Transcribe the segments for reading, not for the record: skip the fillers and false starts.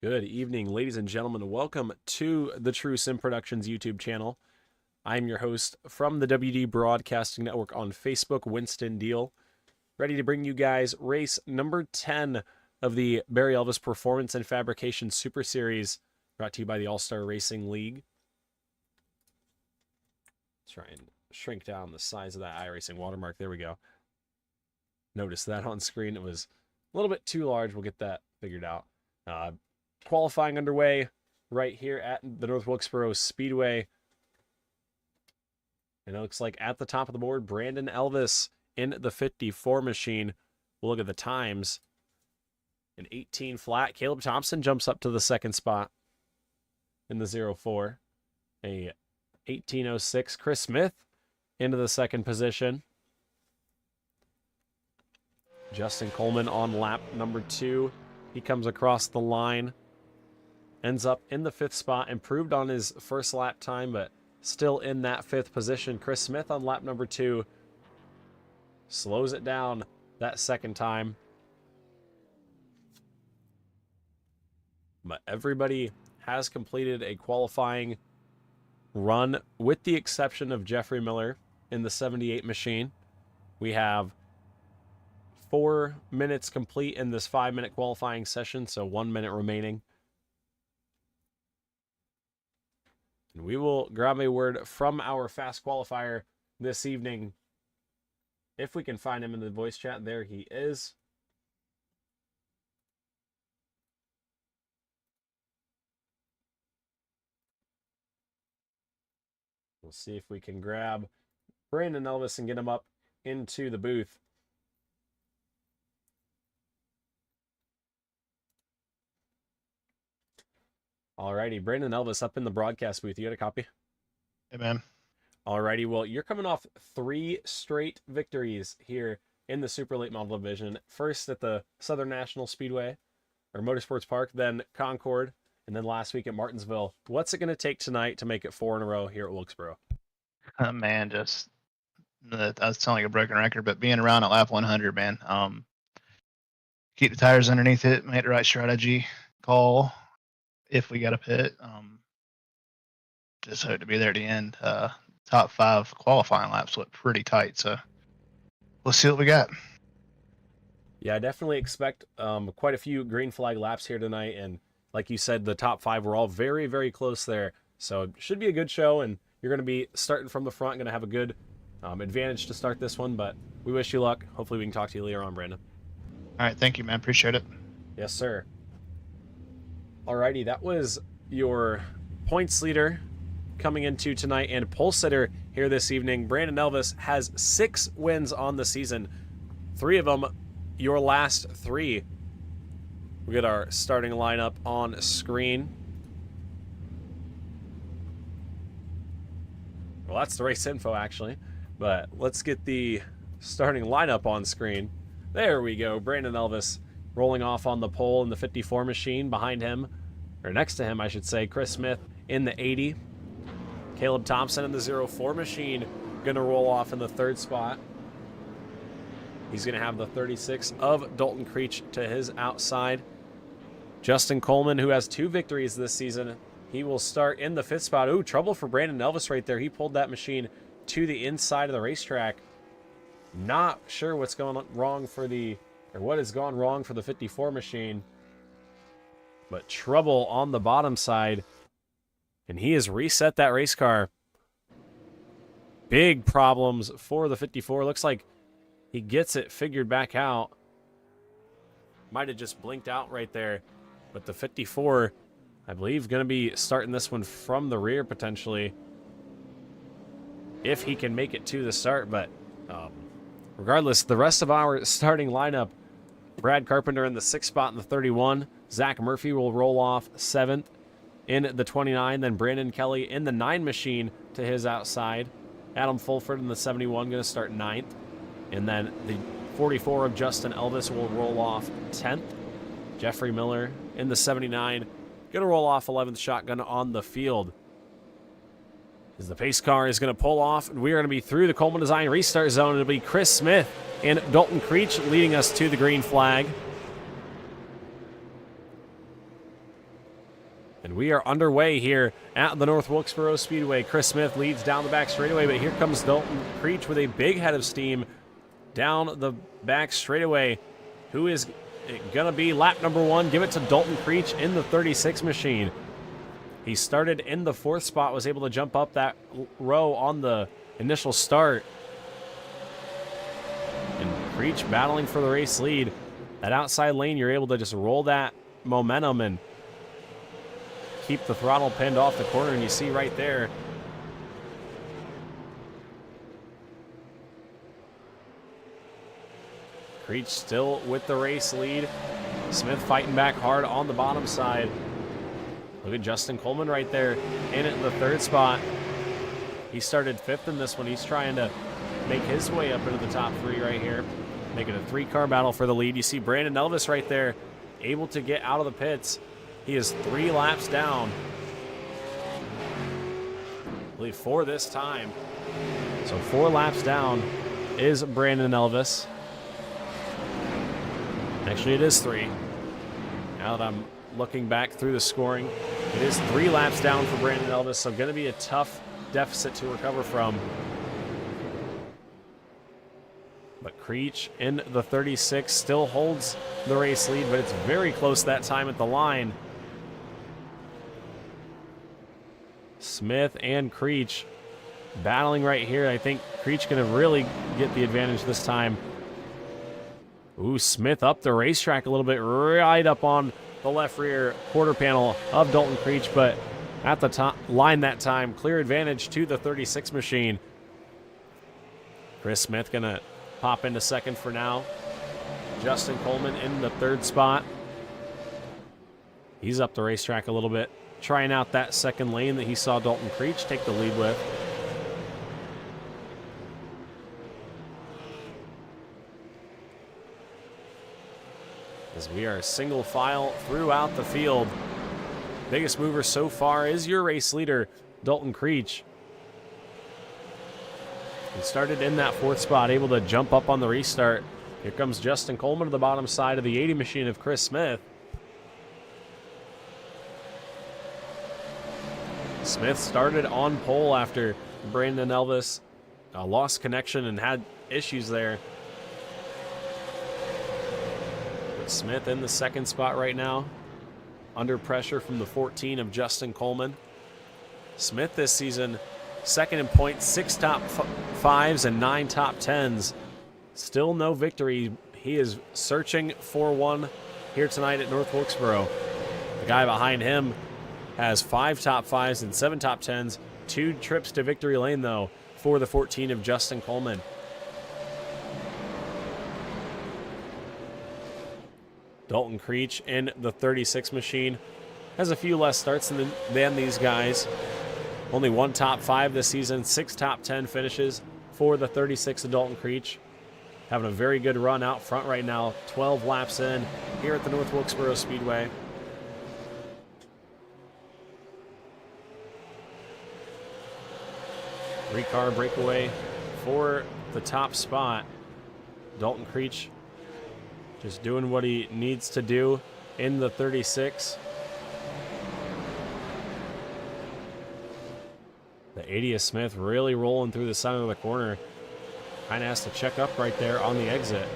Good evening, ladies and gentlemen. Welcome to the True Sim Productions YouTube channel. I'm your host from the WD Broadcasting Network on Facebook, Winston Deal. Ready to bring you guys race number 10 of the Barry Elvis Performance and Fabrication Super Series, brought to you by the All-Star Racing League. Try and shrink down the size of that iRacing watermark. There we go. Notice that on screen. It was a little bit too large. We'll get that figured out. Qualifying underway right here at the North Wilkesboro Speedway. And it looks like at the top of the board, Brandon Elvis in the 54 machine. We'll look at the times. An 18 flat. Caleb Thompson jumps up to the second spot in the 04. A 18.06. Chris Smith into the second position. Justin Coleman on lap number 2. He comes across the line. Ends up in the 5th spot, improved on his first lap time, but still in that 5th position. Chris Smith on lap number 2 slows it down that second time. But everybody has completed a qualifying run, with the exception of Jeffrey Miller in the 78 machine. We have 4 minutes complete in this 5-minute qualifying session, so 1 minute remaining. And we will grab a word from our fast qualifier this evening. If we can find him in the voice chat, there he is. We'll see if we can grab Brandon Elvis and get him up into the booth. Alrighty, Brandon Elvis up in the broadcast booth. You got a copy? Hey, man. Alrighty, well, you're coming off 3 straight victories here in the Super Late Model Division. First at the Southern National Speedway, or Motorsports Park, then Concord, and then last week at Martinsville. What's it going to take tonight to make it 4 in a row here at Wilkesboro? Man, just I was telling you a broken record, but being around at lap 100, man. Keep the tires underneath it, make the right strategy call if we got a pit. Just hope to be there at the end. Top 5 qualifying laps look pretty tight, so we'll see what we got. Yeah, I definitely expect quite a few green flag laps here tonight, and like you said, the top 5 were all very, very close there. So it should be a good show, and you're going to be starting from the front, going to have a good advantage to start this one, but we wish you luck. Hopefully we can talk to you later on, Brandon. All right, thank you, man. Appreciate it. Yes, sir. Alrighty, that was your points leader coming into tonight and pole sitter here this evening. Brandon Elvis has 6 wins on the season. 3 of them, your last 3. We get our starting lineup on screen. Well, that's the race info, actually. But let's get the starting lineup on screen. There we go. Brandon Elvis rolling off on the pole in the 54 machine. Behind him, or next to him, I should say, Chris Smith in the 80. Caleb Thompson in the 04 machine, going to roll off in the 3rd spot. He's going to have the 36 of Dalton Creech to his outside. Justin Coleman, who has 2 victories this season, he will start in the 5th spot. Ooh, trouble for Brandon Elvis right there. He pulled that machine to the inside of the racetrack. Not sure what's going wrong for the, or what has gone wrong for the 54 machine. But trouble on the bottom side. And he has reset that race car. Big problems for the 54. Looks like he gets it figured back out. Might have just blinked out right there. But the 54, I believe, going to be starting this one from the rear potentially, if he can make it to the start. But regardless, the rest of our starting lineup, Brad Carpenter in the 6th spot in the 31. Zach Murphy will roll off 7th in the 29. Then Brandon Kelly in the 9 machine to his outside. Adam Fulford in the 71 going to start 9th. And then the 44 of Justin Elvis will roll off 10th. Jeffrey Miller in the 79 going to roll off 11th shotgun on the field. As the pace car is going to pull off, and we are going to be through the Coleman Design restart zone. It'll be Chris Smith and Dalton Creech leading us to the green flag. And we are underway here at the North Wilkesboro Speedway. Chris Smith leads down the back straightaway, but here comes Dalton Creech with a big head of steam down the back straightaway. Who is going to be lap number 1? Give it to Dalton Creech in the 36 machine. He started in the 4th spot, was able to jump up that row on the initial start. And Creech battling for the race lead. That outside lane, you're able to just roll that momentum and keep the throttle pinned off the corner, and you see right there Creech still with the race lead. Smith fighting back hard on the bottom side. Look at Justin Coleman right there in it in the 3rd spot. He started 5th in this one. He's trying to make his way up into the top 3 right here, making a 3-car battle for the lead. You see Brandon Elvis right there able to get out of the pits. He is 3 laps down. I believe 4 this time. So 4 laps down is Brandon Elvis. Actually, it is 3. Now that I'm looking back through the scoring, it is 3 laps down for Brandon Elvis, so going to be a tough deficit to recover from. But Creech in the 36 still holds the race lead, but it's very close that time at the line. Smith and Creech battling right here. I think Creech going to really get the advantage this time. Ooh, Smith up the racetrack a little bit, right up on the left rear quarter panel of Dalton Creech, but at the top line that time, clear advantage to the 36 machine. Chris Smith going to pop into 2nd for now. Justin Coleman in the 3rd spot. He's up the racetrack a little bit, trying out that 2nd lane that he saw Dalton Creech take the lead with. As we are single file throughout the field. Biggest mover so far is your race leader, Dalton Creech. He started in that 4th spot, able to jump up on the restart. Here comes Justin Coleman to the bottom side of the 80 machine of Chris Smith. Smith started on pole after Brandon Elvis lost connection and had issues there. Smith in the 2nd spot right now, under pressure from the 14 of Justin Coleman. Smith this season, 2nd in points, 6 top 5s and 9 top 10s. Still no victory. He is searching for one here tonight at North Wilkesboro. The guy behind him has 5 top 5s and 7 top 10s. 2 trips to victory lane, though, for the 14 of Justin Coleman. Dalton Creech in the 36 machine has a few less starts than these guys. Only 1 top 5 this season, 6 top 10 finishes for the 36 of Dalton Creech. Having a very good run out front right now, 12 laps in here at the North Wilkesboro Speedway. Three-car breakaway for the top spot. Dalton Creech just doing what he needs to do in the 36. The 80 of Smith really rolling through the center of the corner. Kind of has to check up right there on the exit.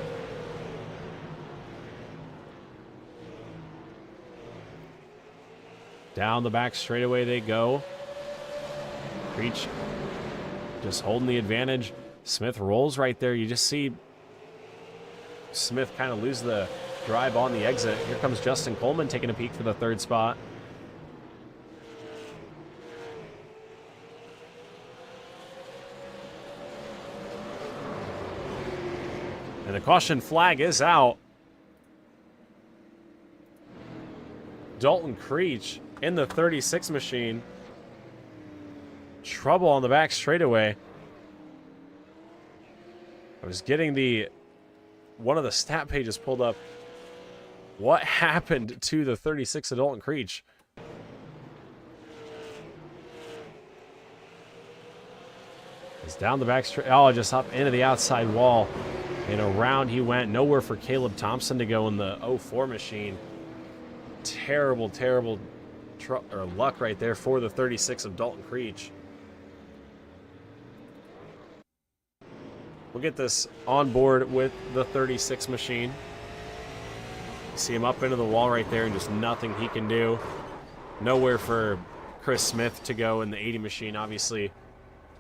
Down the back straightaway they go. Creech just holding the advantage. Smith rolls right there. You just see Smith kind of lose the drive on the exit. Here comes Justin Coleman taking a peek for the 3rd spot. And the caution flag is out. Dalton Creech in the 36 machine. Trouble on the back straightaway. I was getting one of the stat pages pulled up. What happened to the 36 of Dalton Creech? He's down the back straight. Oh, just up into the outside wall. And around he went. Nowhere for Caleb Thompson to go in the 04 machine. Terrible, terrible luck right there for the 36 of Dalton Creech. We'll get this on board with the 36 machine. See him up into the wall right there, and just nothing he can do. Nowhere for Chris Smith to go in the 80 machine. Obviously,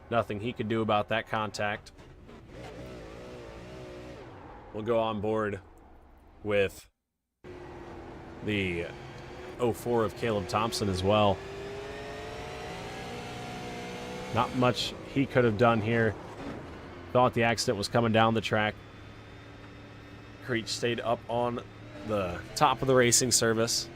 nothing he could do about that contact. We'll go on board with the 04 of Caleb Thompson as well. Not much he could have done here. Thought the accident was coming down the track. Creech stayed up on the top of the racing surface.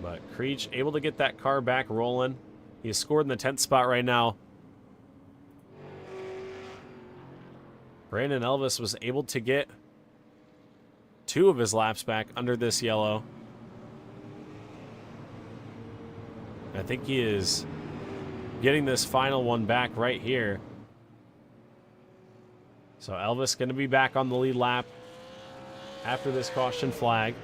But Creech able to get that car back rolling. He has scored in the 10th spot right now. Brandon Elvis was able to get 2 of his laps back under this yellow. I think he is getting this final one back right here. So Elvis going to be back on the lead lap after this caution flag.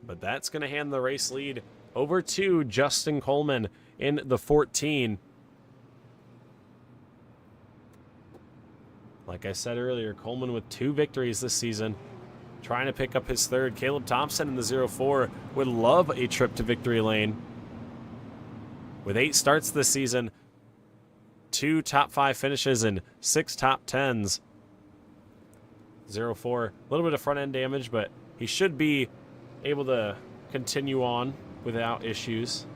But that's going to hand the race lead over to Justin Coleman in the 14. Like I said earlier, Coleman with 2 victories this season, trying to pick up his 3rd. Caleb Thompson in the 04 would love a trip to victory lane. With 8 starts this season, 2 top 5 finishes and 6 top 10s. 04, a little bit of front end damage, but he should be able to continue on without issues.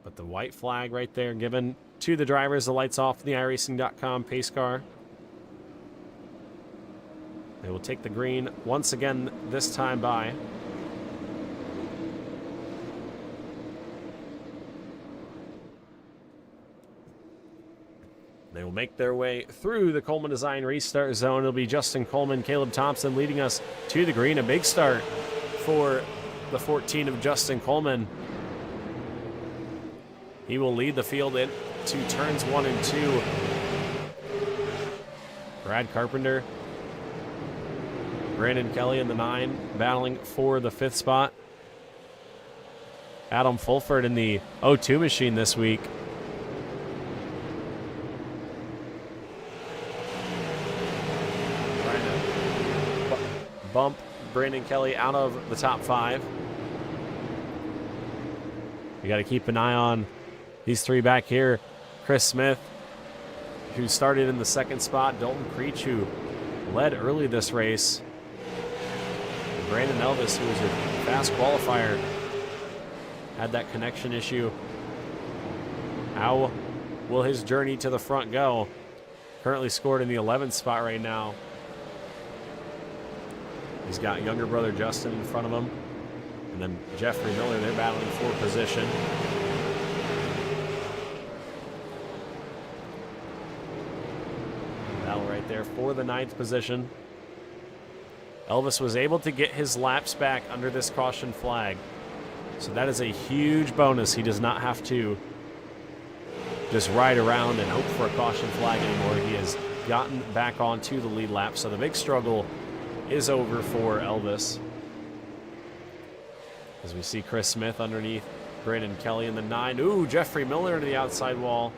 But the white flag right there given to the drivers. The lights off in the iRacing.com pace car. They will take the green once again, this time by. They will make their way through the Coleman Design restart zone. It'll be Justin Coleman, Caleb Thompson leading us to the green. A big start for the 14 of Justin Coleman. He will lead the field into turns 1 and 2. Brad Carpenter, Brandon Kelly in the 9, battling for the 5th spot. Adam Fulford in the 02 machine this week. Bump Brandon Kelly out of the top 5. You got to keep an eye on these 3 back here. Chris Smith, who started in the 2nd spot. Dalton Creech, who led early this race. And Brandon Elvis, who was a fast qualifier, had that connection issue. How will his journey to the front go? Currently scored in the 11th spot right now. He's got younger brother Justin in front of him. And then Jeffrey Miller, they're battling for position. Battle right there for the 9th position. Elvis was able to get his laps back under this caution flag. So that is a huge bonus. He does not have to just ride around and hope for a caution flag anymore. He has gotten back onto the lead lap. So the big struggle is over for Elvis. As we see Chris Smith underneath Brandon Kelly in the 9. Ooh, Jeffrey Miller to the outside wall.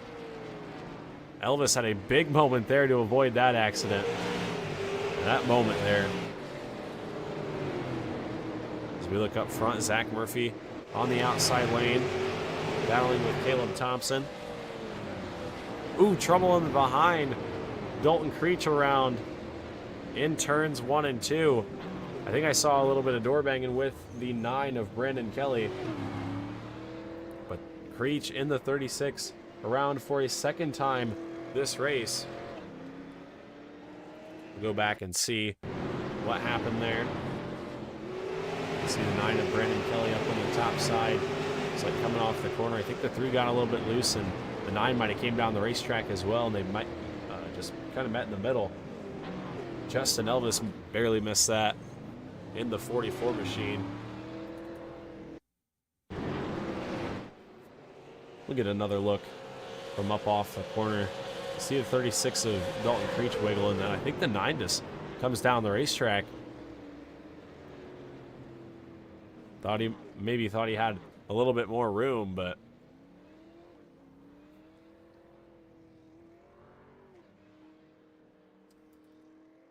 Elvis had a big moment there to avoid that accident. That moment there. As we look up front, Zach Murphy on the outside lane, battling with Caleb Thompson. Ooh, trouble in the behind. Dalton Creech around in turns 1 and 2. I think I saw a little bit of door banging with the 9 of Brandon Kelly. But Creech in the 36 around for a 2nd time this race. We'll go back and see what happened there. See the 9 of Brandon Kelly up on the top side. It's like coming off the corner. I think the 3 got a little bit loose, and the 9 might have came down the racetrack as well, and they might just kind of met in the middle. Justin Elvis barely missed that in the 44 machine. We'll get another look from up off the corner. See the 36 of Dalton Creech wiggling, and I think the 9 just comes down the racetrack. Maybe thought he had a little bit more room, but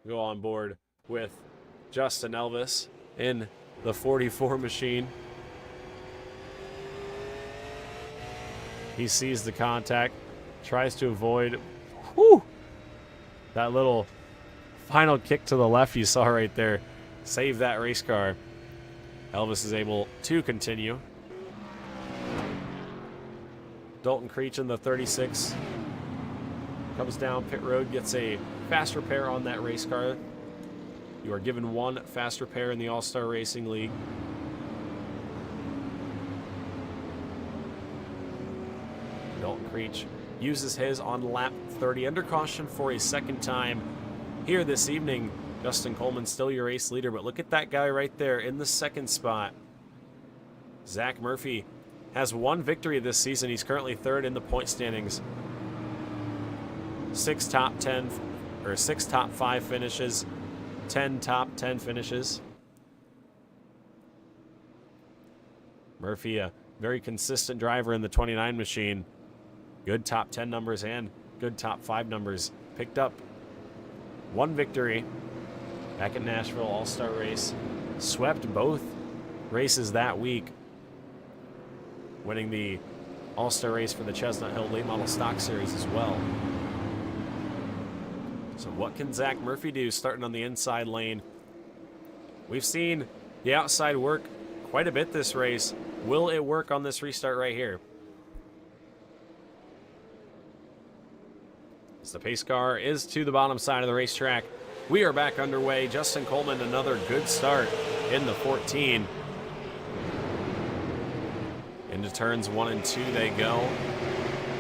go on board with Justin Elvis in the 44 machine. He sees the contact, tries to avoid that little final kick to the left you saw right there. Save that race car. Elvis is able to continue. Dalton Creech in the 36 comes down pit road, gets a fast repair on that race car. You are given 1 fast repair in the All-Star Racing League. Dalton Creech uses his on lap 30 under caution for a second time here this evening. Justin Coleman still your race leader, but look at that guy right there in the second spot. Zach Murphy has 1 victory this season. He's currently 3rd in the point standings. 6 top 5 finishes, 10 top 10 finishes. Murphy, a very consistent driver in the 29 machine. Good top 10 numbers and good top 5 numbers. Picked up 1 victory back at Nashville All-Star Race. Swept both races that week, winning the All-Star Race for the Chestnut Hill Late Model Stock Series as well. So what can Zach Murphy do starting on the inside lane? We've seen the outside work quite a bit this race. Will it work on this restart right here? As the pace car is to the bottom side of the racetrack, we are back underway. Justin Coleman, another good start in the 14. Into turns 1 and 2 they go.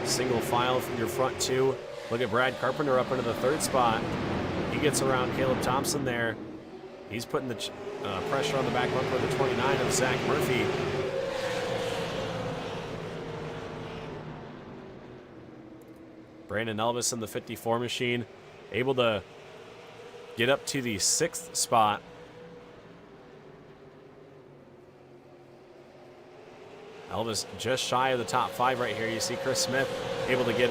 Single file from your front 2. Look at Brad Carpenter up into the 3rd spot. He gets around Caleb Thompson there. He's putting the pressure on the back bumper of the 29 of Zach Murphy. Brandon Elvis in the 54 machine, able to get up to the 6th spot. Elvis just shy of the top 5 right here. You see Chris Smith able to get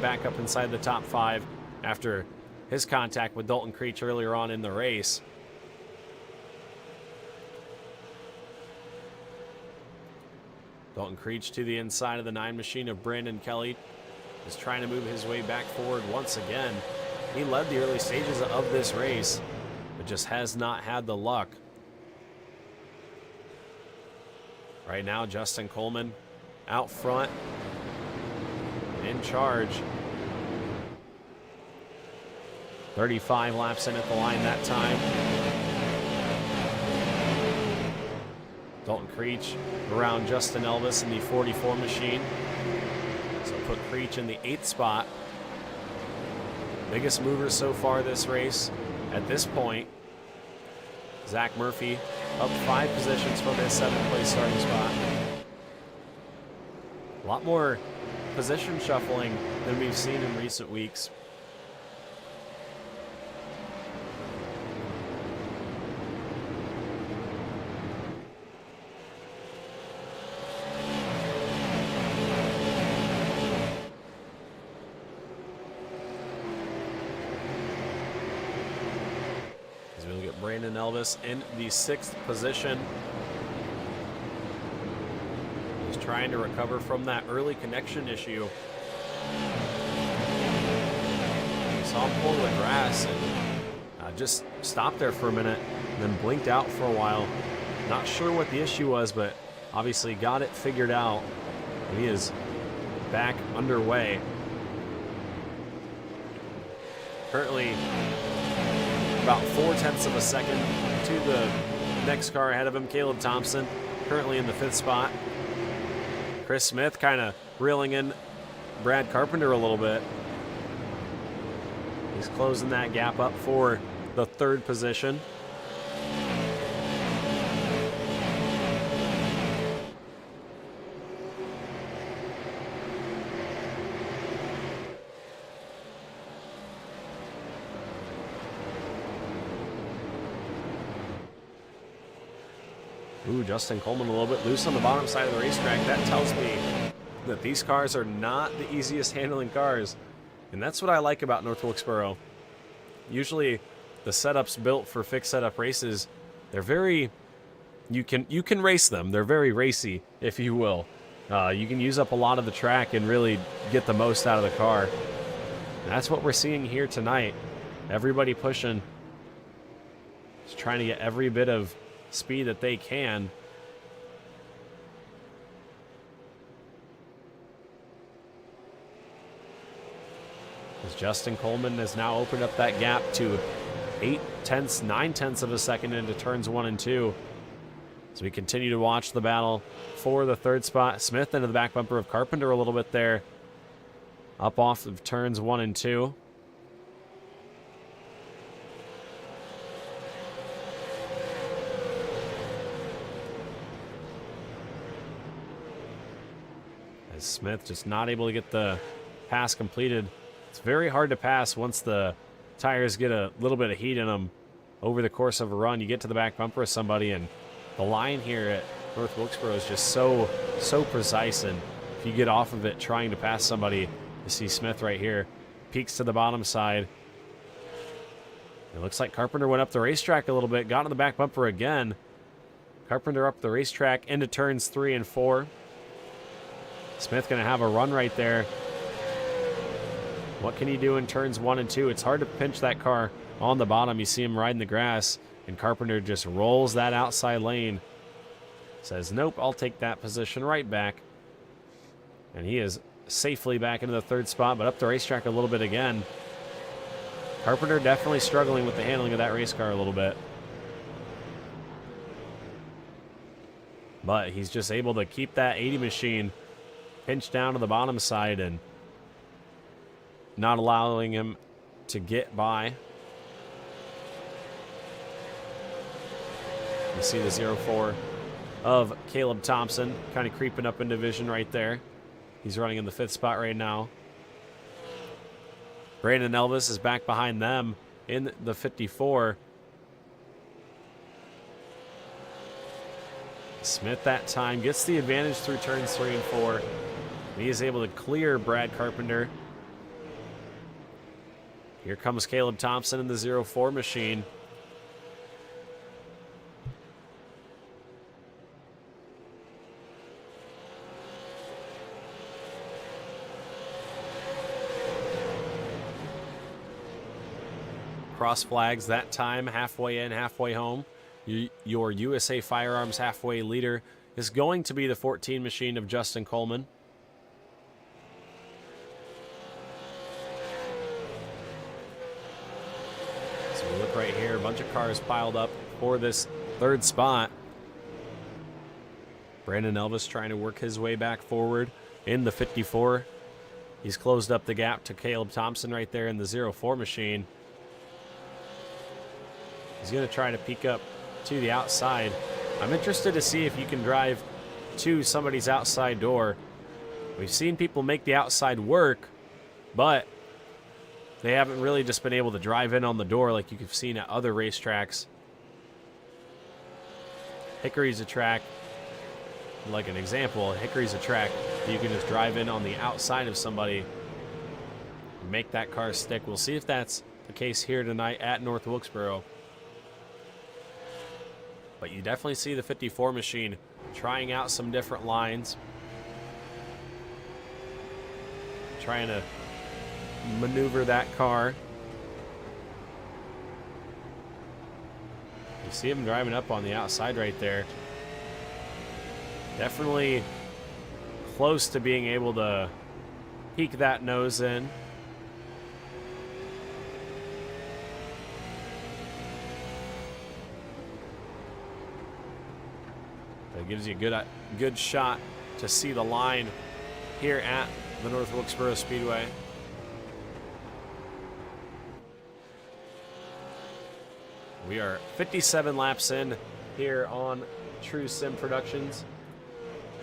back up inside the top 5 after his contact with Dalton Creech earlier on in the race. Dalton Creech to the inside of the 9 machine of Brandon Kelly is trying to move his way back forward once again. He led the early stages of this race, but just has not had the luck. Right now, Justin Coleman out front, in charge. 35 laps in at the line that time. Dalton Creech around Justin Elvis in the 44 machine. So put Creech in the 8th spot. Biggest mover so far this race at this point. Zach Murphy up 5 positions from his 7th place starting spot. A lot more position shuffling than we've seen in recent weeks. We'll get Brandon Elvis in the 6th position. He's trying to recover from that early connection issue. We saw him pull the grass and just stopped there for a minute and then blinked out for a while. Not sure what the issue was, but obviously got it figured out. And he is back underway. Currently about 0.4 of a second to the next car ahead of him, Caleb Thompson, currently in the 5th spot. Chris Smith kind of reeling in Brad Carpenter a little bit. He's closing that gap up for the 3rd position. Ooh, Justin Coleman a little bit loose on the bottom side of the racetrack. That tells me that these cars are not the easiest handling cars. And that's what I like about North Wilkesboro. Usually the setups built for fixed setup races, they're very, you can race them. They're very racy, if you will. You can use up a lot of the track and really get the most out of the car. And that's what we're seeing here tonight. Everybody pushing, just trying to get every bit of speed that they can. As Justin Coleman has now opened up that gap to 9/10 of a second into turns 1 and 2. As we continue to watch the battle for the 3rd spot. Smith into the back bumper of Carpenter a little bit there. Up off of turns 1 and 2. As Smith just not able to get the pass completed. It's very hard to pass once the tires get a little bit of heat in them over the course of a run. You get to the back bumper of somebody, and the line here at North Wilkesboro is just so precise. And if you get off of it trying to pass somebody, you see Smith right here, peeks to the bottom side. It looks like Carpenter went up the racetrack a little bit, got on the back bumper again. Carpenter up the racetrack into turns 3 and 4. Smith going to have a run right there. What can he do in turns 1 and 2? It's hard to pinch that car on the bottom. You see him riding the grass, and Carpenter just rolls that outside lane. Says, nope, I'll take that position right back. And he is safely back into the 3rd spot, but up the racetrack a little bit again. Carpenter definitely struggling with the handling of that race car a little bit. But he's just able to keep that 80 machine pinched down to the bottom side and not allowing him to get by. You see the 0-4 of Caleb Thompson kind of creeping up in division right there. He's running in the 5th spot right now. Brandon Elvis is back behind them in the 54. Smith that time gets the advantage through turns 3 and 4. He is able to clear Brad Carpenter. Here comes Caleb Thompson in the 0-4 machine. Cross flags that time, halfway in, halfway home. Your USA Firearms halfway leader is going to be the 14 machine of Justin Coleman. So we look right here, a bunch of cars piled up for this 3rd spot. Brandon Elvis trying to work his way back forward in the 54. He's closed up the gap to Caleb Thompson right there in the 0-4 machine. He's going to try to peek up to the outside. I'm interested to see if you can drive to somebody's outside door. We've seen people make the outside work, but they haven't really just been able to drive in on the door like you've seen at other racetracks. Hickory's a track, like an example, Hickory's a track you can just drive in on the outside of somebody and make that car stick. We'll see if that's the case here tonight at North Wilkesboro. But you definitely see the 54 machine trying out some different lines. Trying to maneuver that car. You see him driving up on the outside right there. Definitely close to being able to peek that nose in. It gives you a good shot to see the line here at the North Wilkesboro Speedway. We are 57 laps in here on True Sim Productions.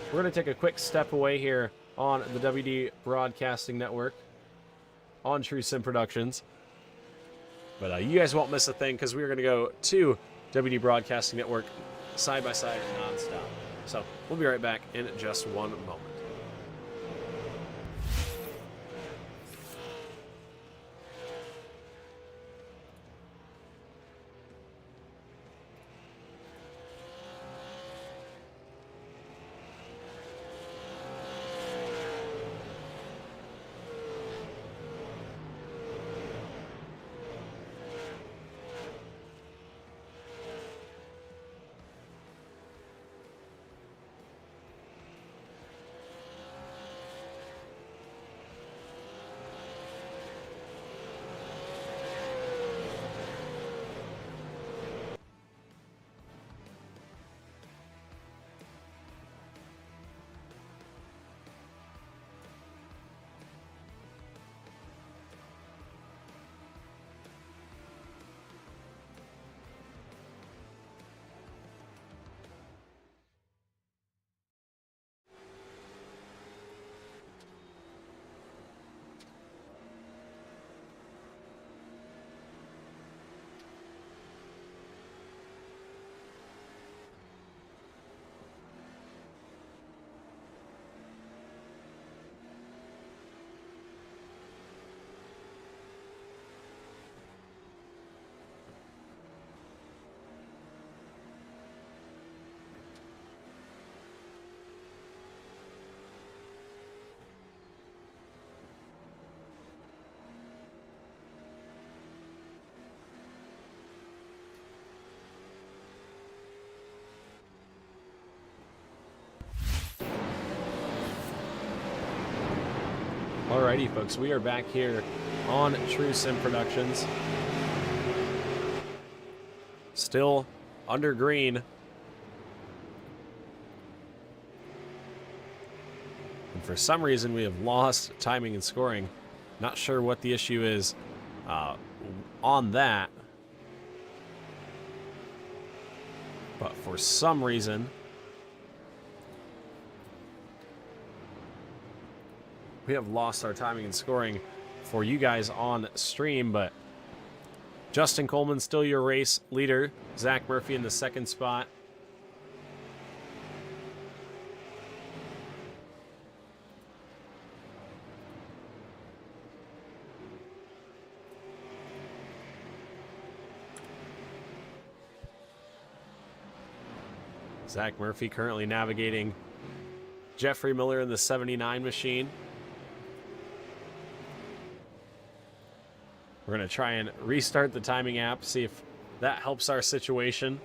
We're going to take a quick step away here on the WD Broadcasting Network on True Sim Productions. But you guys won't miss a thing because we're going to go to WD Broadcasting Network side by side non-stop. So we'll be right back in just one moment. Alrighty, folks, we are back here on True Sim Productions. Still under green. And for some reason, we have lost timing and scoring. Not sure what the issue is on that. But for some reason, we have lost our timing and scoring for you guys on stream, but Justin Coleman still your race leader. Zach Murphy in the second spot. Zach Murphy currently navigating Jeffrey Miller in the 79 machine. We're going to try and restart the timing app, see if that helps our situation.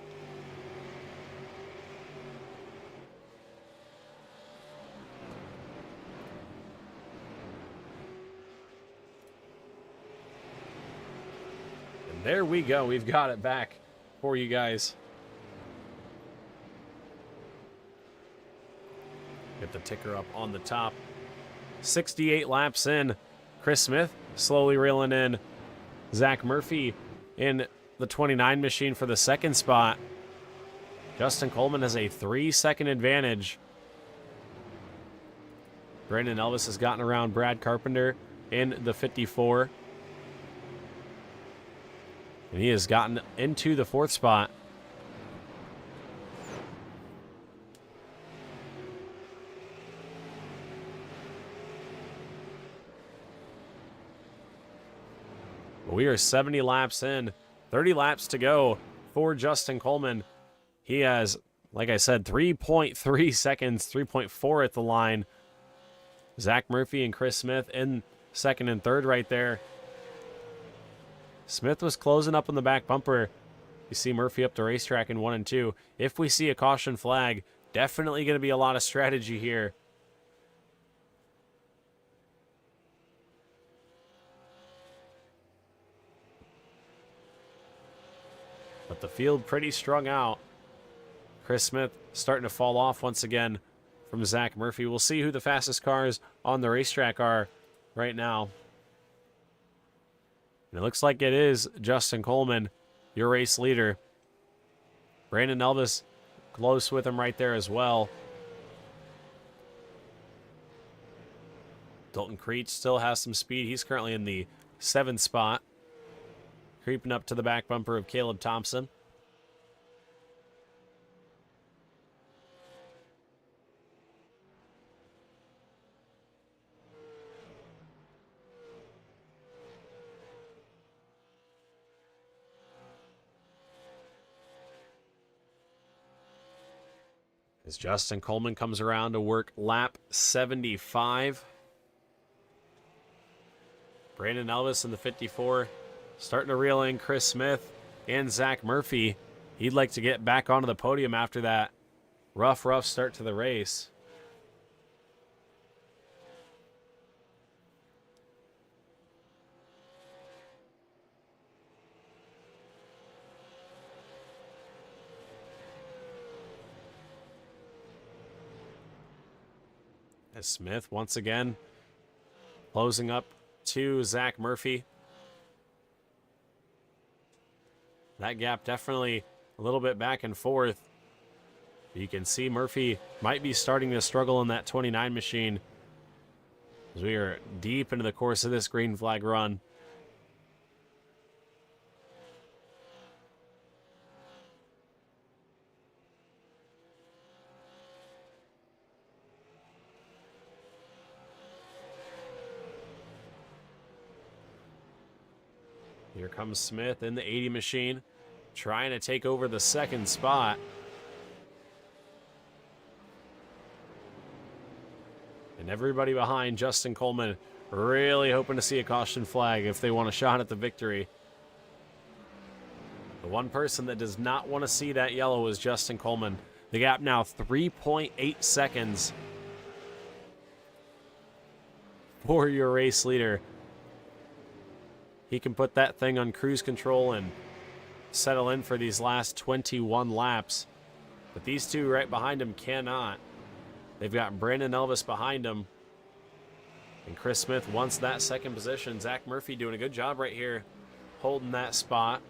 And there we go. We've got it back for you guys. Get the ticker up on the top. 68 laps in. Chris Smith slowly reeling in. Zach Murphy in the 29 machine for the second spot. Justin Coleman has a 3-second advantage. Brandon Elvis has gotten around Brad Carpenter in the 54. And he has gotten into the 4th spot. We are 70 laps in, 30 laps to go for Justin Coleman. He has, like I said, 3.3 seconds, 3.4 at the line. Zach Murphy and Chris Smith in second and third right there. Smith was closing up on the back bumper. You see Murphy up the racetrack in 1 and 2. If we see a caution flag, definitely going to be a lot of strategy here. But the field pretty strung out. Chris Smith starting to fall off once again from Zach Murphy. We'll see who the fastest cars on the racetrack are right now. And it looks like it is Justin Coleman, your race leader. Brandon Elvis close with him right there as well. Dalton Creech still has some speed. He's currently in the 7th spot, creeping up to the back bumper of Caleb Thompson. As Justin Coleman comes around to work lap 75. Brandon Elvis in the 54 starting to reel in Chris Smith and Zach Murphy. He'd like to get back onto the podium after that rough start to the race. As Smith once again closing up to Zach Murphy. That gap definitely a little bit back and forth. You can see Murphy might be starting to struggle in that 29 machine as we are deep into the course of this green flag run. Here comes Smith in the 80 machine, trying to take over the 2nd spot. And everybody behind Justin Coleman really hoping to see a caution flag if they want a shot at the victory. The one person that does not want to see that yellow is Justin Coleman. The gap now 3.8 seconds for your race leader. He can put that thing on cruise control and settle in for these last 21 laps. But these two right behind him cannot. They've got Brandon Elvis behind him. And Chris Smith wants that 2nd position. Zach Murphy doing a good job right here, holding that spot.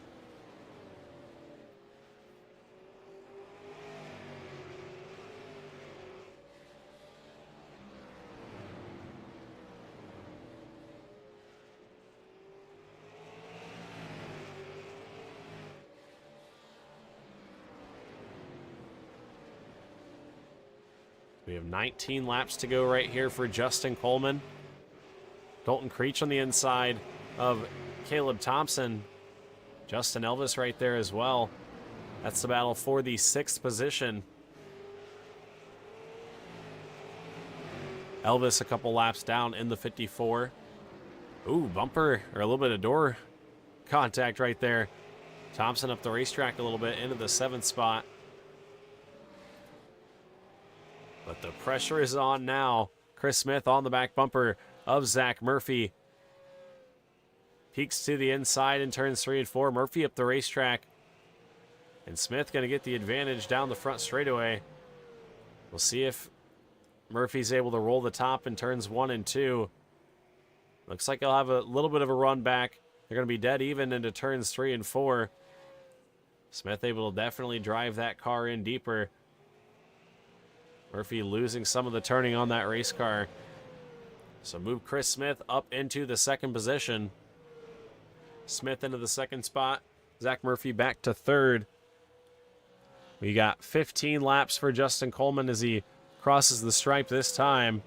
We have 19 laps to go right here for Justin Coleman. Dalton Creech on the inside of Caleb Thompson. Justin Elvis right there as well. That's the battle for the 6th position. Elvis a couple laps down in the 54. Ooh, bumper or a little bit of door contact right there. Thompson up the racetrack a little bit into the 7th spot. But the pressure is on now. Chris Smith on the back bumper of Zach Murphy. Peeks to the inside in turns 3 and 4. Murphy up the racetrack. And Smith going to get the advantage down the front straightaway. We'll see if Murphy's able to roll the top in turns 1 and 2. Looks like he'll have a little bit of a run back. They're going to be dead even into turns 3 and 4. Smith able to definitely drive that car in deeper. Murphy losing some of the turning on that race car. So move Chris Smith up into the 2nd position. Smith into the 2nd spot. Zach Murphy back to 3rd. We got 15 laps for Justin Coleman as he crosses the stripe this time.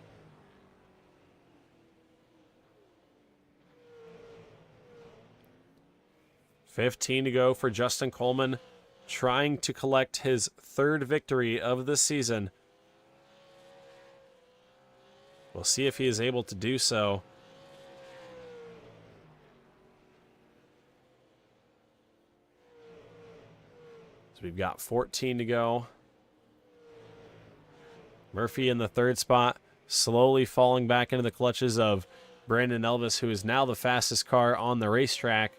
$15 to go for Justin Coleman, trying to collect his 3rd victory of the season. We'll see if he is able to do so. So we've got 14 to go. Murphy in the 3rd spot, slowly falling back into the clutches of Brandon Elvis, who is now the fastest car on the racetrack.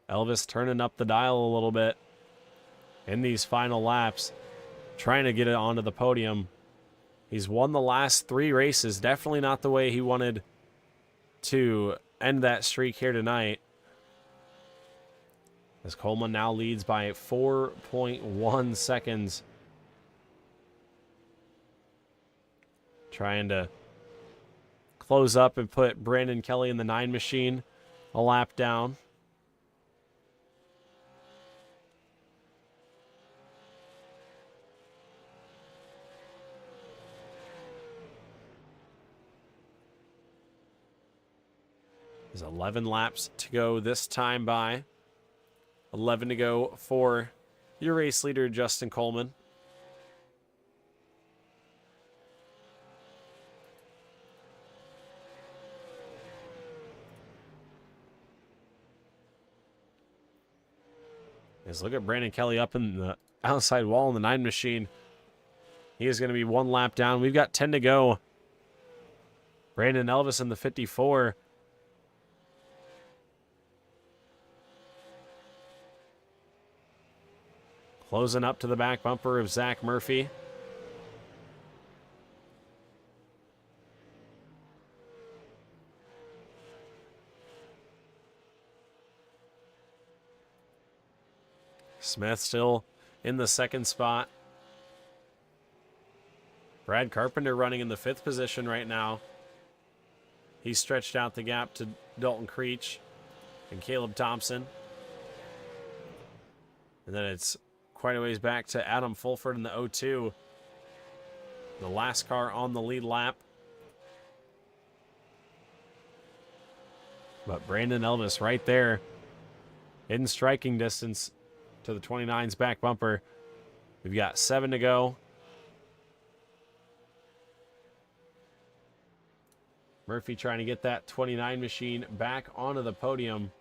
Elvis turning up the dial a little bit. in these final laps, trying to get it onto the podium. He's won the last 3 races. Definitely not the way he wanted to end that streak here tonight. As Coleman now leads by 4.1 seconds. Trying to close up and put Brandon Kelly in the 9 machine a lap down. There's 11 laps to go this time by. 11 to go for your race leader, Justin Coleman. Let's look at Brandon Kelly up in the outside wall in the 9 machine. He is going to be 1 lap down. We've got 10 to go. Brandon Elvis in the 54. Closing up to the back bumper of Zach Murphy. Smith still in the 2nd spot. Brad Carpenter running in the 5th position right now. He stretched out the gap to Dalton Creech and Caleb Thompson. And then it's quite a ways back to Adam Fulford in the 02. The last car on the lead lap. But Brandon Elvis right there in striking distance to the 29's back bumper. We've got 7 to go. Murphy trying to get that 29 machine back onto the podium.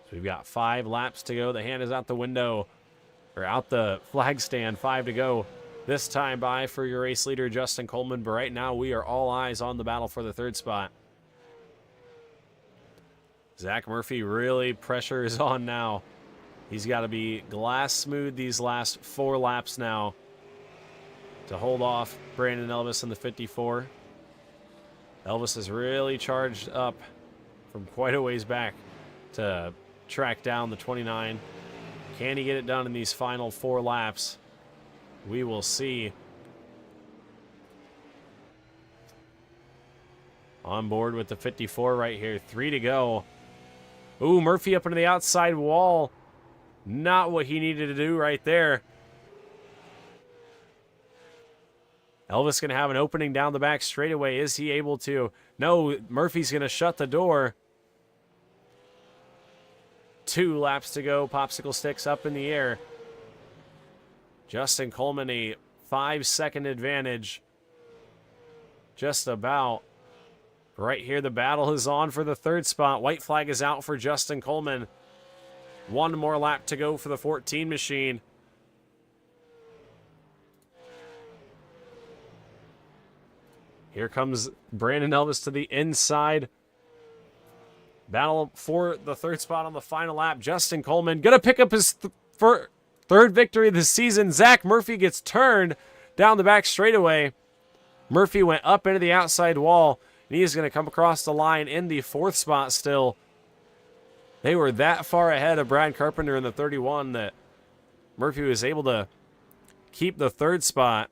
So we've got 5 laps to go. The hand is out the window, or out the flag stand. 5 to go this time by for your race leader, Justin Coleman. But right now, we are all eyes on the battle for the 3rd spot. Zach Murphy, really pressure is on now. He's got to be glass smooth these last 4 laps now to hold off Brandon Elvis in the 54. Elvis is really charged up from quite a ways back to track down the 29. Can he get it done in these final 4 laps? We will see. On board with the 54 right here. 3 to go. Ooh, Murphy up into the outside wall. Not what he needed to do right there. Elvis going to have an opening down the back straightaway. Is he able to? No, Murphy's going to shut the door. 2 laps to go. Popsicle sticks up in the air. Justin Coleman, a 5-second advantage. Just about. Right here, the battle is on for the 3rd spot. White flag is out for Justin Coleman. 1 more lap to go for the 14 machine. Here comes Brandon Elvis to the inside. Battle for the 3rd spot on the final lap. Justin Coleman going to pick up his 3rd victory of the season. Zach Murphy gets turned down the back straightaway. Murphy went up into the outside wall, and he is going to come across the line in the 4th spot still. They were that far ahead of Brad Carpenter in the 31 that Murphy was able to keep the 3rd spot.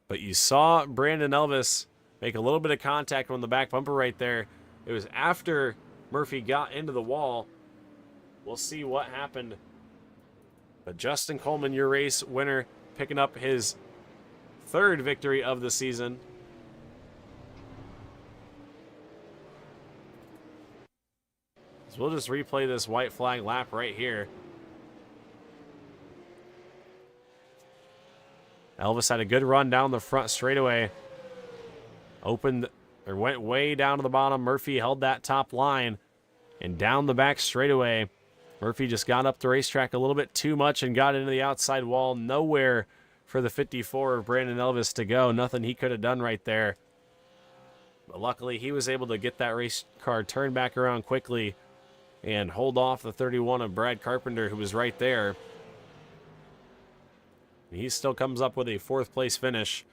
But you saw Brandon Elvis make a little bit of contact on the back bumper right there. It was after Murphy got into the wall. We'll see what happened. But Justin Coleman, your race winner, picking up his 3rd victory of the season. So we'll just replay this white flag lap right here. Elvis had a good run down the front straightaway. Opened, or went way down to the bottom. Murphy held that top line. And down the back straightaway, Murphy just got up the racetrack a little bit too much and got into the outside wall. Nowhere for the 54 of Brandon Elvis to go. Nothing he could have done right there. But luckily, he was able to get that race car turned back around quickly and hold off the 31 of Brad Carpenter, who was right there. He still comes up with a 4th place finish.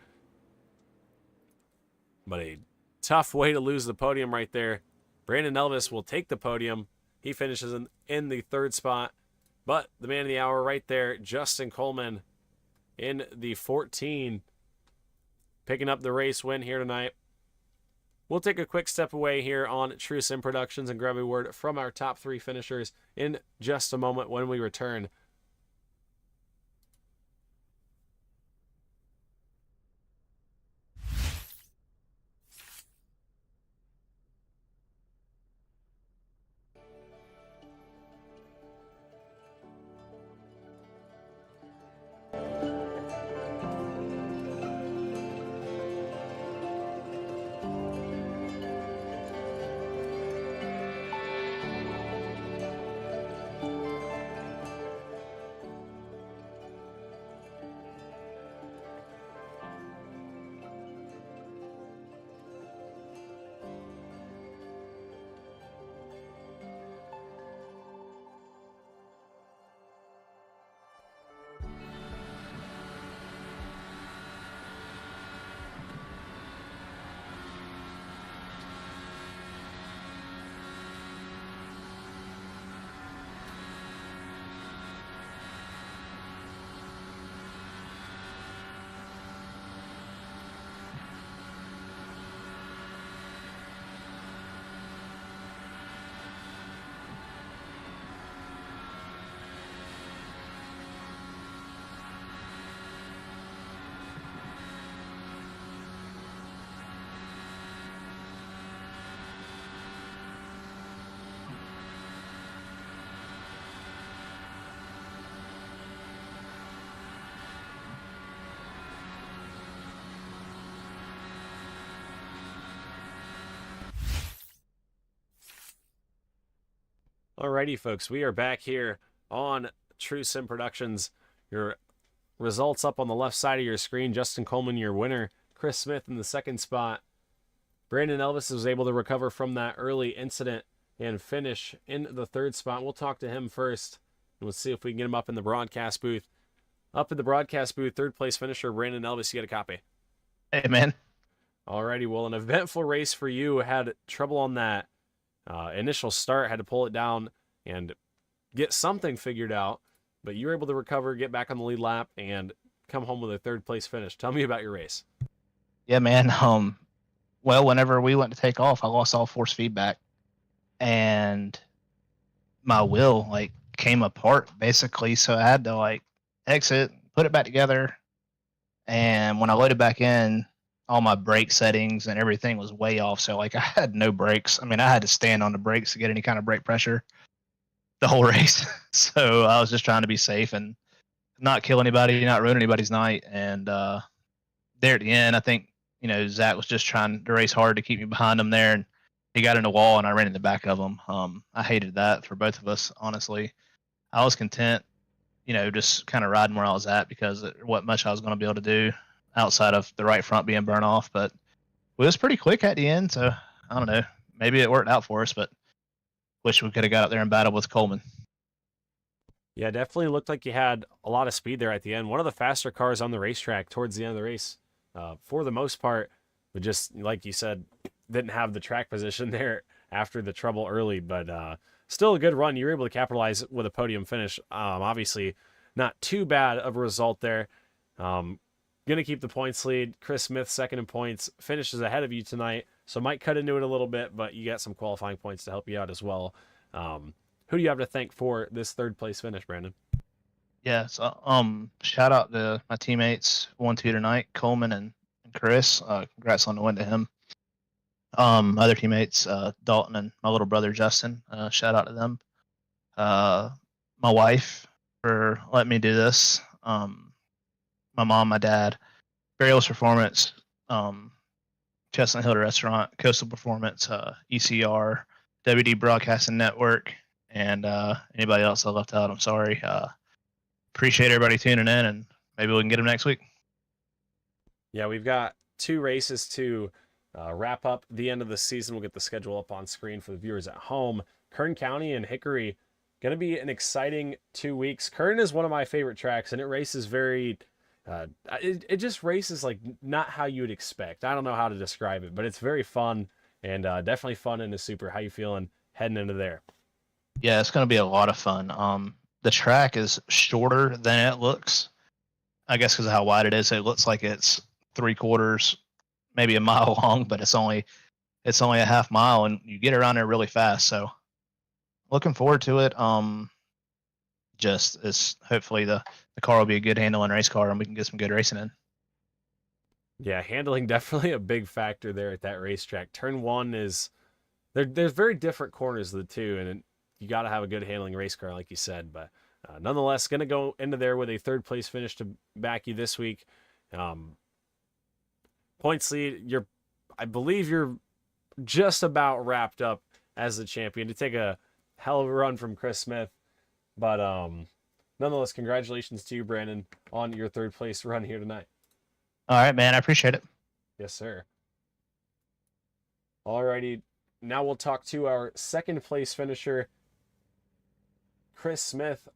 But a tough way to lose the podium right there. Brandon Elvis will take the podium. He finishes in the 3rd spot. But the man of the hour right there, Justin Coleman, in the 14, picking up the race win here tonight. We'll take a quick step away here on True Sim Productions and grab a word from our top 3 finishers in just a moment when we return. Alrighty, folks, we are back here on True Sim Productions. Your results up on the left side of your screen. Justin Coleman, your winner. Chris Smith in the 2nd spot. Brandon Elvis was able to recover from that early incident and finish in the 3rd spot. We'll talk to him first, and we'll see if we can get him up in the broadcast booth. Up in the broadcast booth, 3rd place finisher, Brandon Elvis, you get a copy. Hey, man. Alrighty, well, an eventful race for you. Had trouble on that initial start, had to pull it down and get something figured out, but you were able to recover, get back on the lead lap, and come home with a 3rd place finish. Tell me about your race. Yeah, man. Well, whenever we went to take off, I lost all force feedback, and my wheel came apart basically. So I had to exit, put it back together, and when I loaded back in, all my brake settings and everything was way off. So I had no brakes. I mean, I had to stand on the brakes to get any kind of brake pressure the whole race. So I was just trying to be safe and not kill anybody, not ruin anybody's night. And there at the end, I think, Zach was just trying to race hard to keep me behind him there. And he got in the wall and I ran in the back of him. I hated that for both of us, honestly. I was content, just kind of riding where I was at because there wasn't much I was going to be able to do outside of the right front being burnt off. But it was pretty quick at the end. So I don't know, maybe it worked out for us, but wish we could have got up there and battled with Coleman. Yeah, definitely looked like you had a lot of speed there at the end. One of the faster cars on the racetrack towards the end of the race, for the most part, but just like you said, didn't have the track position there after the trouble early, but still a good run. You were able to capitalize with a podium finish. Obviously, not too bad of a result there. Going to keep the points lead. Chris Smith, 2nd in points, finishes ahead of you tonight, so might cut into it a little bit, but you got some qualifying points to help you out as well. Who do you have to thank for this 3rd place finish, Brandon? Yeah, so shout out to my teammates 1-2 tonight, Coleman and Chris. Congrats on the win to him. Other teammates, Dalton and my little brother Justin. Shout out to them. My wife for letting me do this. My mom, my dad, Burials Performance, Chestnut Hill Restaurant, Coastal Performance, ECR, WD Broadcasting Network, and anybody else I left out, I'm sorry. Appreciate everybody tuning in, and maybe we can get them next week. Yeah, we've got 2 races to wrap up the end of the season. We'll get the schedule up on screen for the viewers at home. Kern County and Hickory, going to be an exciting 2 weeks. Kern is one of my favorite tracks, and it races very... it just races like not how you would expect. I don't know how to describe it, but it's very fun, and definitely fun in the Super. How you feeling heading into there? Yeah, it's going to be a lot of fun. The track is shorter than it looks. I guess because of how wide it is, it looks like it's 3/4, maybe a mile long, but it's only a half mile, and you get around there really fast. So, looking forward to it. Just as hopefully the car will be a good handling race car, and we can get some good racing in. Yeah, handling definitely a big factor there at that racetrack. Turn 1 is there's very different corners of the two, and you got to have a good handling race car, like you said. But nonetheless, going to go into there with a 3rd place finish to back you this week. Points lead, I believe you're just about wrapped up as the champion. To take a hell of a run from Chris Smith, but nonetheless, congratulations to you, Brandon, on your 3rd place run here tonight. All right, man. I appreciate it. Yes, sir. Alrighty, now we'll talk to our 2nd place finisher, Chris Smith. I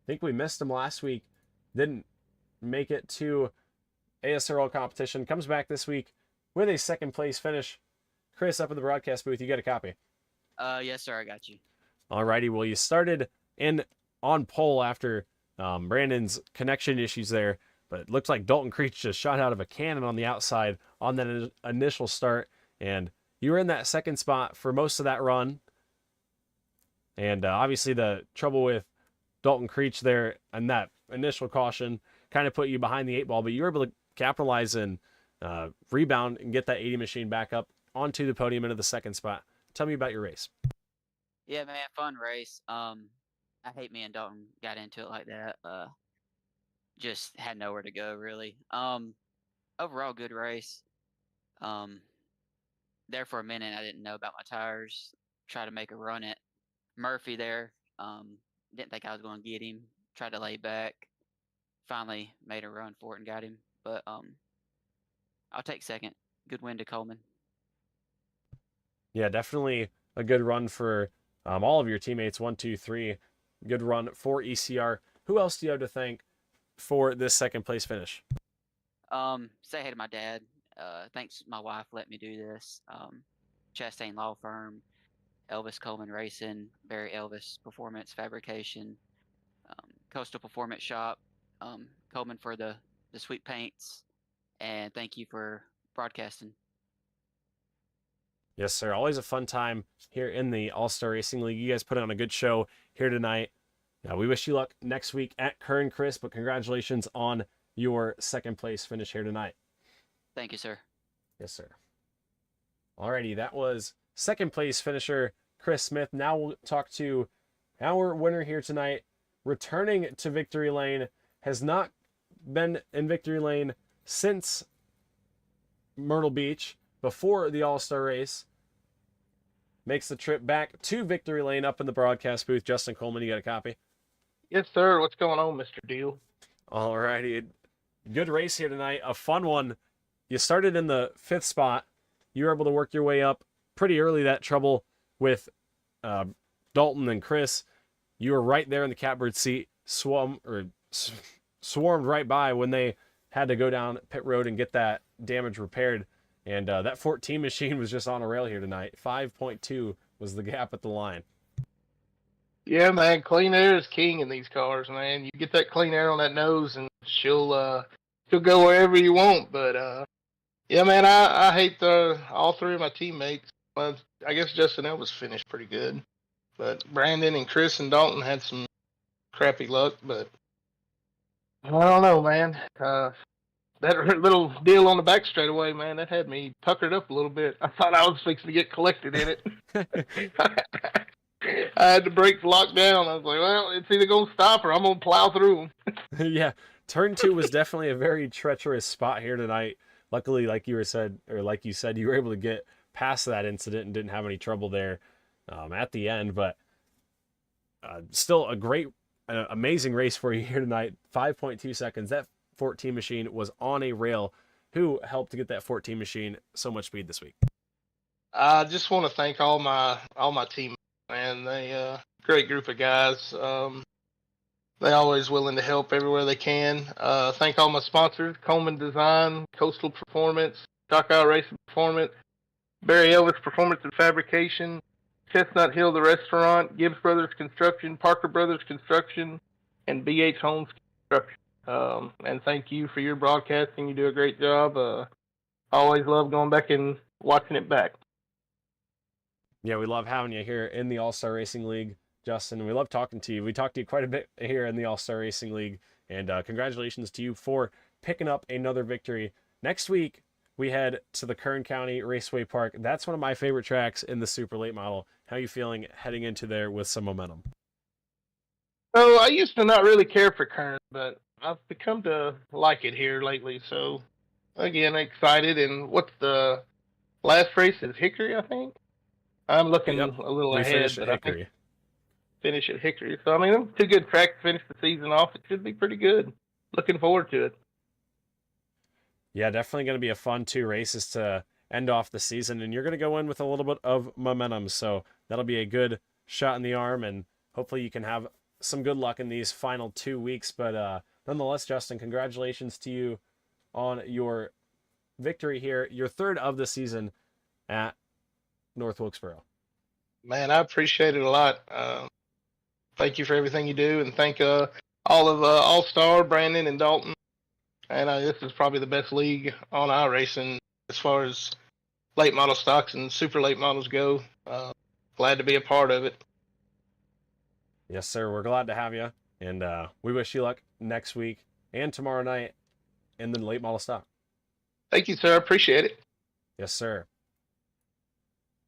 think we missed him last week. Didn't make it to ASRL competition. Comes back this week with a 2nd place finish. Chris, up in the broadcast booth, you got a copy? Yes, sir. I got you. Alrighty, well, you started on pole after Brandon's connection issues there, but it looks like Dalton Creech just shot out of a cannon on the outside on that initial start, and you were in that 2nd spot for most of that run. And obviously the trouble with Dalton Creech there and that initial caution kind of put you behind the 8 ball, but you were able to capitalize and rebound and get that 80 machine back up onto the podium into the 2nd spot. Tell me about your race. Yeah, man, fun race. I hate me and Dalton got into it like that. Just had nowhere to go really. Overall good race. There for a minute I didn't know about my tires. Tried to make a run at Murphy there. Didn't think I was going to get him. Tried to lay back. Finally made a run for it and got him. But I'll take 2nd. Good win to Coleman. Yeah, definitely a good run for all of your teammates. 1, 2, 3. Good run for ECR. Who else do you have to thank for this 2nd place finish? Say hey to my dad. Thanks my wife let me do this. Chastain Law Firm, Elvis Coleman Racing, Barry Elvis Performance Fabrication, Coastal Performance Shop, Coleman for the sweet paints, and thank you for broadcasting. Yes, sir. Always a fun time here in the All-Star Racing League. You guys put on a good show here tonight. We wish you luck next week at Kern, Chris, but congratulations on your 2nd place finish here tonight. Thank you, sir. Yes, sir. Alrighty, that was 2nd place finisher Chris Smith. Now we'll talk to our winner here tonight. Returning to victory lane, has not been in victory lane since Myrtle Beach, before the All-Star race. Makes the trip back to victory lane up in the broadcast booth. Justin Coleman, you got a copy? Yes, sir. What's going on, Mr. Deal? Alrighty. Good race here tonight. A fun one. You started in the 5th spot. You were able to work your way up pretty early. That trouble with Dalton and Chris. You were right there in the catbird seat. Swarmed right by when they had to go down pit road and get that damage repaired. And that 14 machine was just on a rail here tonight. 5.2 was the gap at the line. Yeah, man. Clean air is king in these cars, man. You get that clean air on that nose, and she'll go wherever you want. But yeah, man. I hate all 3 of my teammates. Well, I guess Justin Elvis finished pretty good, but Brandon and Chris and Dalton had some crappy luck. But I don't know, man. That little deal on the back straightaway, man, that had me puckered up a little bit. I thought I was fixing to get collected in it. I had the brakes locked down. I was like, well, it's either going to stop or I'm going to plow through them. Yeah, turn 2 was definitely a very treacherous spot here tonight. Luckily, like you said, you were able to get past that incident and didn't have any trouble there at the end. But still a great, amazing race for you here tonight. 5.2 seconds. That 14 machine was on a rail. Who helped to get that 14 machine so much speed this week? I just want to thank all my teammates, man. They great group of guys. They always willing to help everywhere they can. Thank all my sponsors: Coleman Design, Coastal Performance, Stockout Racing Performance, Barry Elvis Performance and Fabrication, Chestnut Hill the Restaurant, Gibbs Brothers Construction, Parker Brothers Construction, and BH Homes Construction. And thank you for your broadcasting. You do a great job. I always love going back and watching it back. Yeah, we love having you here in the All-Star Racing League, Justin. We love talking to you. We talked to you quite a bit here in the All-Star Racing League, and congratulations to you for picking up another victory. Next week, we head to the Kern County Raceway Park. That's one of my favorite tracks in the super late model. How are you feeling heading into there with some momentum? So I used to not really care for Kern, but I've become to like it here lately. So again, excited. And what's the last race? Is Hickory, I think. I'm looking Yep. a little We ahead, finished but at I think Hickory. finish at Hickory. So I mean, two good tracks to finish the season off. It should be pretty good. Looking forward to it. Yeah, definitely going to be a fun 2 races to end off the season, and you're going to go in with a little bit of momentum, so that'll be a good shot in the arm, and hopefully you can have some good luck in these final 2 weeks. But nonetheless, Justin, congratulations to you on your victory here, your 3rd of the season at North Wilkesboro. Man, I appreciate it a lot. Thank you for everything you do, and thank all of All-Star, Brandon, and Dalton. And this is probably the best league on iRacing as far as late model stocks and super late models go. Glad to be a part of it. Yes, sir. We're glad to have you, and we wish you luck next week and tomorrow night in the late model stock. Thank you, sir. I appreciate it. Yes, sir.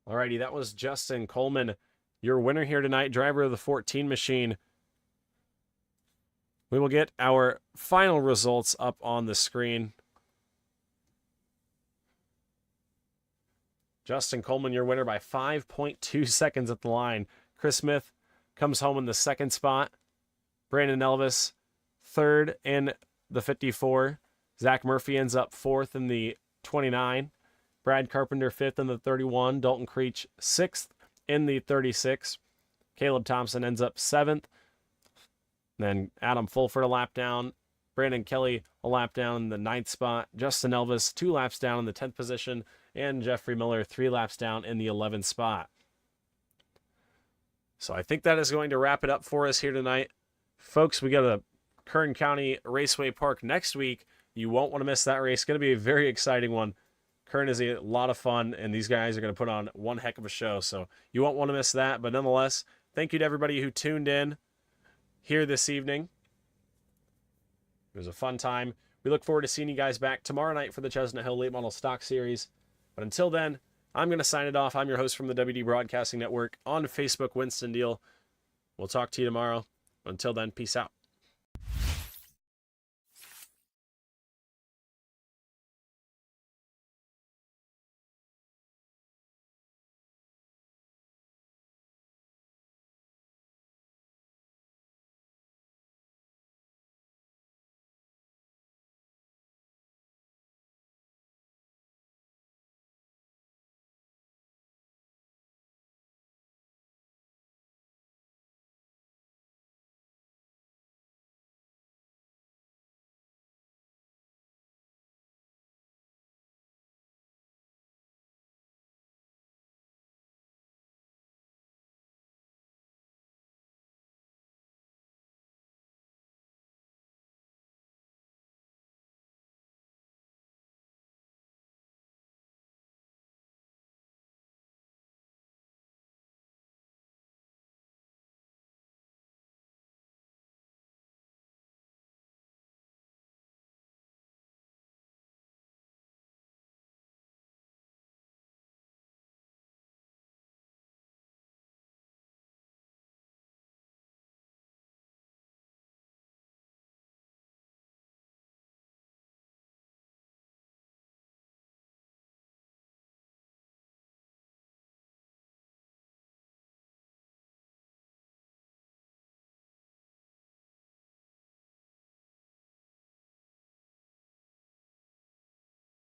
Alrighty, that was Justin Coleman, your winner here tonight, driver of the 14 machine. We will get our final results up on the screen. Justin Coleman, your winner by 5.2 seconds at the line. Chris Smith comes home in the 2nd spot. Brandon Elvis, 3rd in the 54. Zach Murphy ends up 4th in the 29. Brad Carpenter 5th in the 31. Dalton Creech 6th in the 36. Caleb Thompson ends up 7th. Then Adam Fulford a lap down. Brandon Kelly a lap down in the 9th spot. Justin Elvis 2 laps down in the 10th position. And Jeffrey Miller 3 laps down in the 11th spot. So I think that is going to wrap it up for us here tonight. Folks, we got a Kern County Raceway Park next week. You won't want to miss that race. It's going to be a very exciting one. Kern is a lot of fun, and these guys are going to put on one heck of a show. So you won't want to miss that. But nonetheless, thank you to everybody who tuned in here this evening. It was a fun time. We look forward to seeing you guys back tomorrow night for the Chestnut Hill Late Model Stock Series. But until then, I'm going to sign it off. I'm your host from the WD Broadcasting Network on Facebook, Winston Deal. We'll talk to you tomorrow. Until then, peace out.